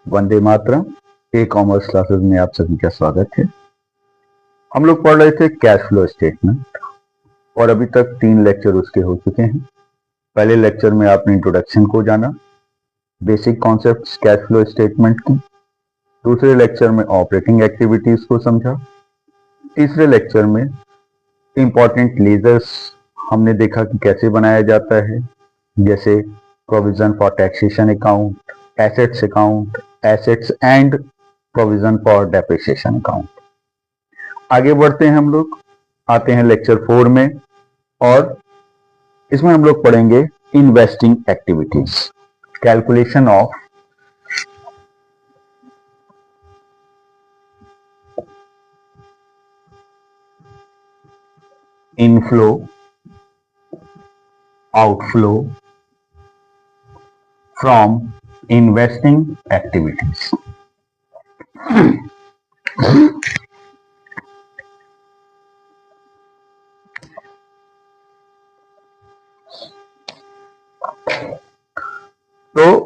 Vande Mataram. E commerce classes में आप सभी का स्वागत है। हम लोग पढ़ रहे थे कैश फ्लो स्टेटमेंट और अभी तक 3 लेक्चर उसके हो चुके हैं। पहले लेक्चर में आपने इंट्रोडक्शन को जाना, basic concepts cash flow statement की। दूसरे लेक्चर में ऑपरेटिंग एक्टिविटीज को समझा। तीसरे लेक्चर में इंपॉर्टेंट लेजर्स हमने देखा कि कैसे बनाया जाता है, जैसे provision for taxation account, assets and provision for depreciation account. आगे बढ़ते हैं, हम लोग आते हैं लेक्चर 4 में और इसमें हम लोग पढ़ेंगे investing activities, calculation of inflow, outflow from investing activities. तो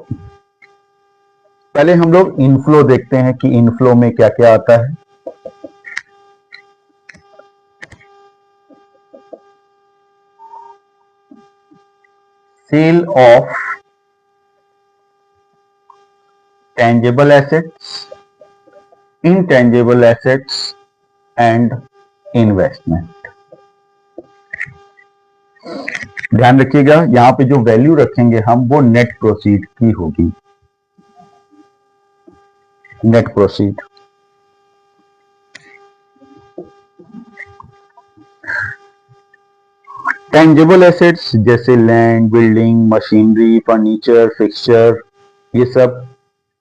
पहले हम लोग इनफ्लो देखते हैं कि इनफ्लो में क्या क्या आता है। Sale of tangible assets, intangible assets and investment। ध्यान रखिएगा, यहां पे जो वैल्यू रखेंगे हम वो नेट प्रोसीड की होगी। नेट प्रोसीड टेंजिबल एसेट्स जैसे land, building, machinery, furniture, fixture, ये सब।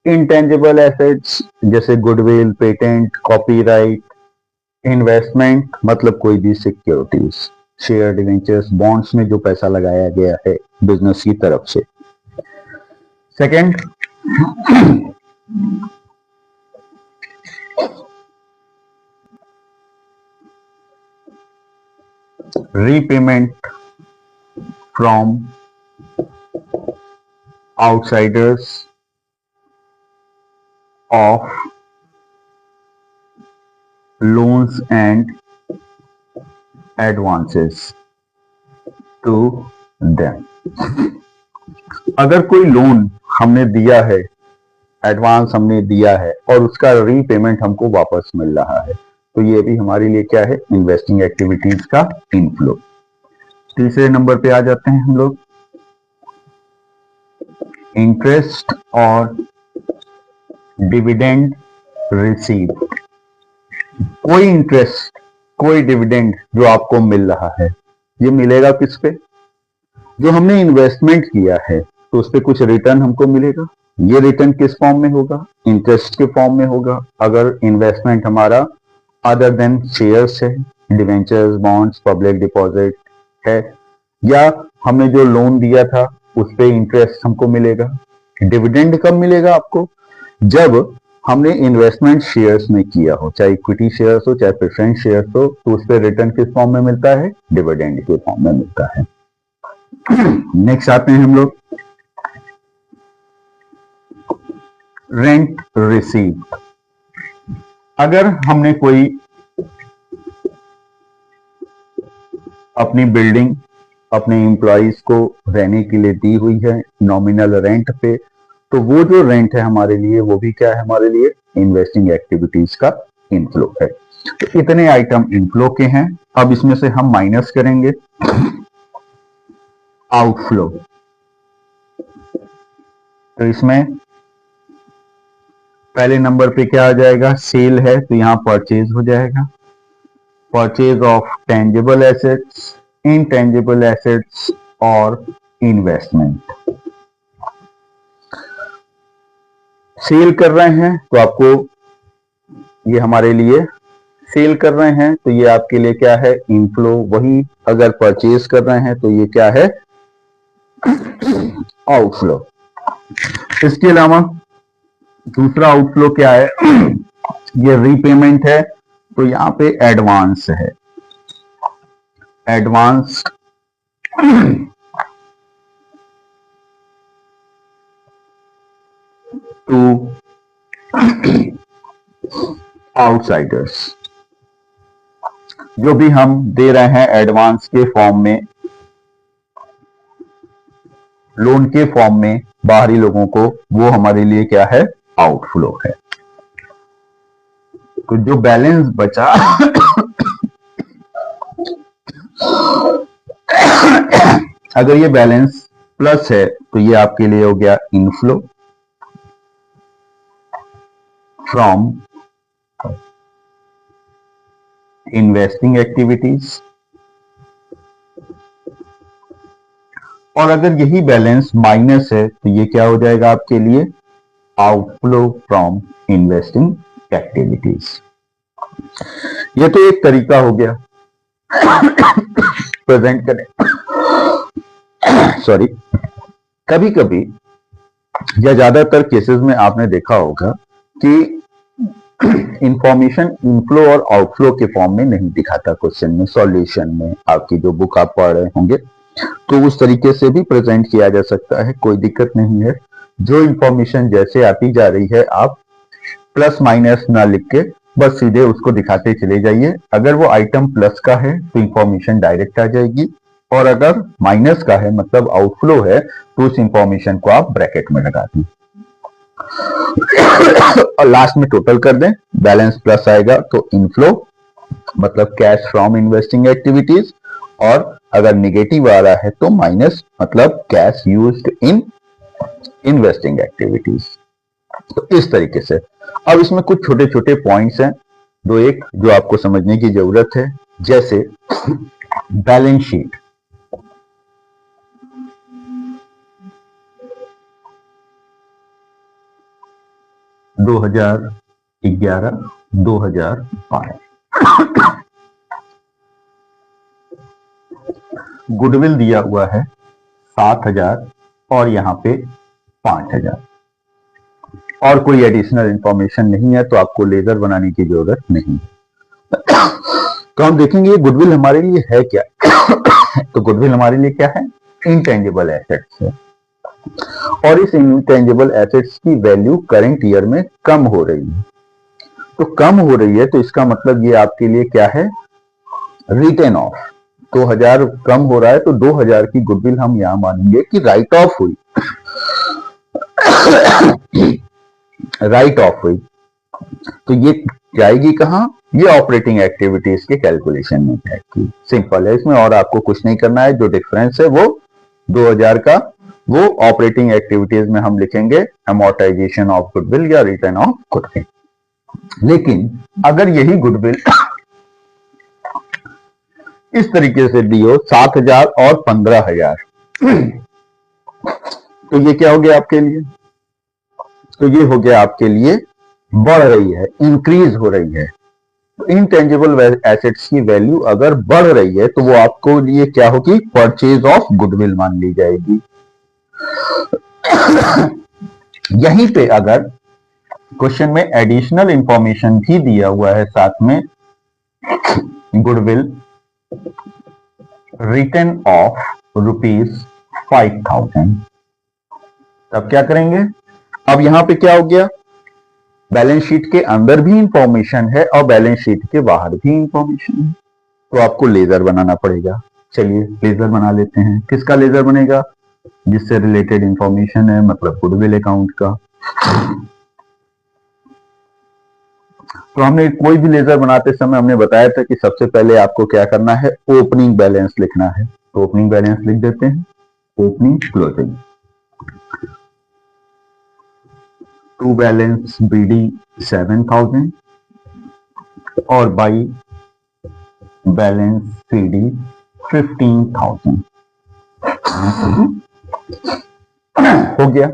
इंटेंजिबल एसेट्स जैसे गुडविल, पेटेंट, कॉपीराइट। इन्वेस्टमेंट मतलब कोई भी सिक्योरिटीज, शेयर, डिवेंचर्स, बॉन्ड्स में जो पैसा लगाया गया है बिजनेस की तरफ से। Second, repayment from outsiders of loans and advances to them. अगर कोई लोन हमने दिया है, एडवांस हमने दिया है और उसका रीपेमेंट हमको वापस मिल रहा है, तो ये भी हमारे लिए क्या है, इन्वेस्टिंग एक्टिविटीज का इनफ्लो। तीसरे नंबर पे आ जाते हैं हम लोग, इंटरेस्ट और डिविडेंड रिसीव। कोई इंटरेस्ट, कोई डिविडेंड जो आपको मिल रहा है, ये मिलेगा किस पे, जो हमने इन्वेस्टमेंट किया है तो उस पर कुछ रिटर्न हमको मिलेगा। ये रिटर्न किस फॉर्म में होगा, इंटरेस्ट के फॉर्म में होगा। अगर इन्वेस्टमेंट हमारा अदर देन शेयर्स है, डिवेंचर्स, बॉन्ड्स, पब्लिक डिपॉजिट है, या हमने जो लोन दिया था उस पर इंटरेस्ट हमको मिलेगा। डिविडेंड कब मिलेगा आपको, जब हमने इन्वेस्टमेंट शेयर्स में किया हो, चाहे इक्विटी शेयर्स हो चाहे प्रेफरेंस शेयर्स हो, तो उस पर रिटर्न किस फॉर्म में मिलता है, डिविडेंड के फॉर्म में मिलता है। नेक्स्ट आते हैं हम लोग, रेंट रिसीव। अगर हमने कोई अपनी बिल्डिंग अपने एम्प्लॉइज को रहने के लिए दी हुई है नॉमिनल रेंट पे, तो वो जो रेंट है हमारे लिए, वो भी क्या है, हमारे लिए इन्वेस्टिंग एक्टिविटीज का इनफ्लो है। तो इतने आइटम इनफ्लो के हैं। अब इसमें से हम माइनस करेंगे आउटफ्लो। तो इसमें पहले नंबर पे क्या आ जाएगा, सेल है तो यहां परचेज हो जाएगा। Purchase of tangible assets, intangible assets और इन्वेस्टमेंट। सेल कर रहे हैं तो आपको, ये हमारे लिए सेल कर रहे हैं तो ये आपके लिए क्या है, इनफ्लो। वही अगर परचेज कर रहे हैं तो ये क्या है, आउटफ्लो। इसके अलावा दूसरा आउटफ्लो क्या है, ये रीपेमेंट है, तो यहां पे एडवांस है। Advance to outsiders. जो भी हम दे रहे हैं एडवांस के फॉर्म में, लोन के फॉर्म में बाहरी लोगों को, वो हमारे लिए क्या है? आउटफ्लो है। तो जो बैलेंस बचा अगर ये बैलेंस प्लस है तो ये आपके लिए हो गया इनफ्लो फ्रॉम इन्वेस्टिंग एक्टिविटीज, और अगर यही बैलेंस माइनस है तो ये क्या हो जाएगा आपके लिए? Outflow from investing activities. ये तो एक तरीका हो गया प्रेजेंट करें। सॉरी, कभी कभी या ज्यादातर केसेस में आपने देखा होगा कि इंफॉर्मेशन इनफ्लो और आउटफ्लो के फॉर्म में नहीं दिखाता क्वेश्चन में, सॉल्यूशन में, आपकी जो बुक आप पढ़ रहे होंगे, तो उस तरीके से भी प्रेजेंट किया जा सकता है, कोई दिक्कत नहीं है। जो इंफॉर्मेशन जैसे आती जा रही है आप प्लस माइनस ना लिख के बस सीधे उसको दिखाते चले जाइए। अगर वो आइटम प्लस का है तो इंफॉर्मेशन डायरेक्ट आ जाएगी, और अगर माइनस का है मतलब आउटफ्लो है तो उस इंफॉर्मेशन को आप ब्रैकेट में लगा दें और लास्ट में टोटल कर दें। बैलेंस प्लस आएगा तो इनफ्लो मतलब कैश फ्रॉम इन्वेस्टिंग एक्टिविटीज, और अगर निगेटिव आ रहा है तो माइनस मतलब cash used in investing activities. तो इस तरीके से अब इसमें कुछ छोटे छोटे पॉइंट्स हैं, दो एक, जो आपको समझने की जरूरत है। जैसे बैलेंस शीट, दो 2011-2012 गुडविल दिया हुआ है 7,000 और यहां पे 5,000, और कोई एडिशनल इंफॉर्मेशन नहीं है तो आपको लेजर बनाने की जरूरत नहीं है। तो हम देखेंगे ये गुडविल हमारे लिए है क्या। तो गुडविल हमारे लिए क्या है? इंटेंजिबल एसेट्स है, और इस इंटेंजिबल एसेट्स की वैल्यू करंट ईयर में कम हो रही है। तो कम हो रही है तो इसका मतलब ये आपके लिए क्या है? Retain of. 2,000 कम हो रहा है तो 2,000 की गुडविल हम यहां मानेंगे कि राइट ऑफ हुई। राइट ऑफ हुई तो ये जाएगी कहां? ये ऑपरेटिंग एक्टिविटीज के कैलकुलेशन में जाएगी। सिंपल है इसमें, और आपको कुछ नहीं करना है। जो डिफरेंस है वो 2,000 का, वो ऑपरेटिंग एक्टिविटीज में हम लिखेंगे अमोर्टाइजेशन ऑफ गुडविल या रिटर्न ऑफ गुडविल। लेकिन अगर यही गुडविल इस तरीके से दी हो 7,000 और 15,000 तो ये क्या हो गया आपके लिए? तो ये हो गया आपके लिए बढ़ रही है, इंक्रीज हो रही है। तो इनटेंजिबल एसेट्स की वैल्यू अगर बढ़ रही है तो वो आपको लिए क्या होगी? परचेज ऑफ गुडविल मान ली जाएगी। यहीं पे अगर क्वेश्चन में एडिशनल इंफॉर्मेशन भी दिया हुआ है साथ में, गुडविल रिटर्न ऑफ ₹5,000, तब क्या करेंगे? अब यहां पे क्या हो गया? बैलेंस शीट के अंदर भी इंफॉर्मेशन है और बैलेंस शीट के बाहर भी इंफॉर्मेशन है, तो आपको लेजर बनाना पड़ेगा। चलिए लेजर बना लेते हैं। किसका लेजर बनेगा? जिससे रिलेटेड इंफॉर्मेशन है, मतलब गुडविल अकाउंट का। तो हमने कोई भी लेजर बनाते समय हमने बताया था कि सबसे पहले आपको क्या करना है? ओपनिंग बैलेंस लिखना है। तो ओपनिंग बैलेंस लिख देते हैं, opening closing. To balance BD 7,000 और बाई बैलेंस CD 15,000 हो गया।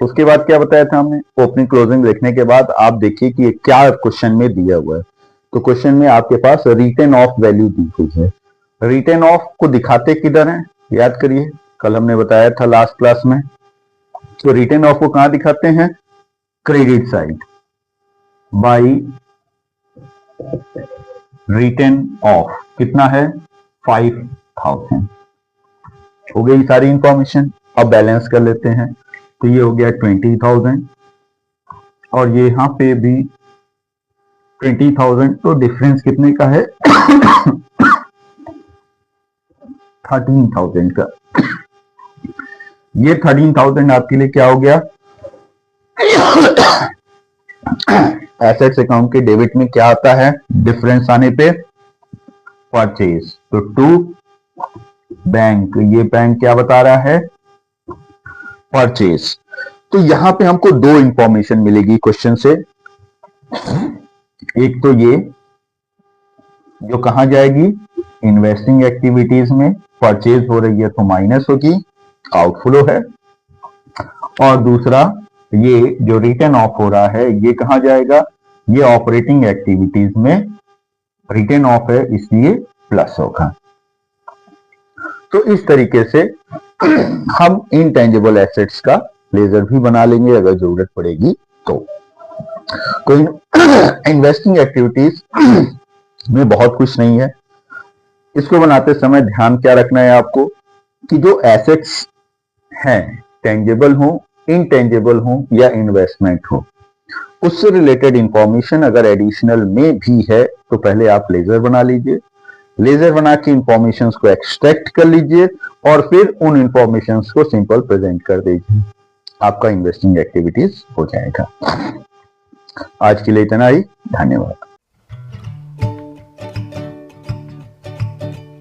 उसके बाद क्या बताया था हमने? ओपनिंग क्लोजिंग लिखने के बाद आप देखिए कि क्या क्वेश्चन में दिया हुआ है। तो क्वेश्चन में आपके पास रिटर्न ऑफ वैल्यू दी हुई है। रिटर्न ऑफ को दिखाते किधर है? याद करिए, कल हमने बताया था लास्ट क्लास में। तो रिटर्न ऑफ को कहां दिखाते हैं? Credit side by written of कितना है? 5,000। हो गई सारी इंफॉर्मेशन। अब बैलेंस कर लेते हैं। तो ये हो गया 20,000 और ये यहां पे भी 20,000, तो डिफरेंस कितने का है? 13,000 का। ये 13,000 आपके लिए क्या हो गया? एसेट्स अकाउंट के डेबिट में क्या आता है डिफरेंस आने पे? परचेज। तो टू बैंक, ये बैंक क्या बता रहा है? परचेज। तो यहां पे हमको दो इंफॉर्मेशन मिलेगी क्वेश्चन से। एक तो ये जो कहां जाएगी? इन्वेस्टिंग एक्टिविटीज में। परचेज हो रही है तो माइनस होगी, आउटफ्लो है। और दूसरा ये जो रिटर्न ऑफ हो रहा है ये कहां जाएगा? ये ऑपरेटिंग एक्टिविटीज में रिटर्न ऑफ है, इसलिए प्लस होगा। तो इस तरीके से हम इनटेंजिबल एसेट्स का लेजर भी बना लेंगे अगर जरूरत पड़ेगी तो। कोई इन्वेस्टिंग एक्टिविटीज में बहुत कुछ नहीं है। इसको बनाते समय ध्यान क्या रखना है आपको कि जो एसेट्स हैं, टेंजिबल हो, इनटेंजिबल हो या इन्वेस्टमेंट हो, उससे रिलेटेड इंफॉर्मेशन अगर एडिशनल में भी है तो पहले आप लेजर बना लीजिए। लेजर बना के इंफॉर्मेशन को एक्सट्रैक्ट कर लीजिए और फिर उन इंफॉर्मेशन को सिंपल प्रेजेंट कर दीजिए, आपका इन्वेस्टिंग एक्टिविटीज हो जाएगा। आज के लिए इतना ही, धन्यवाद।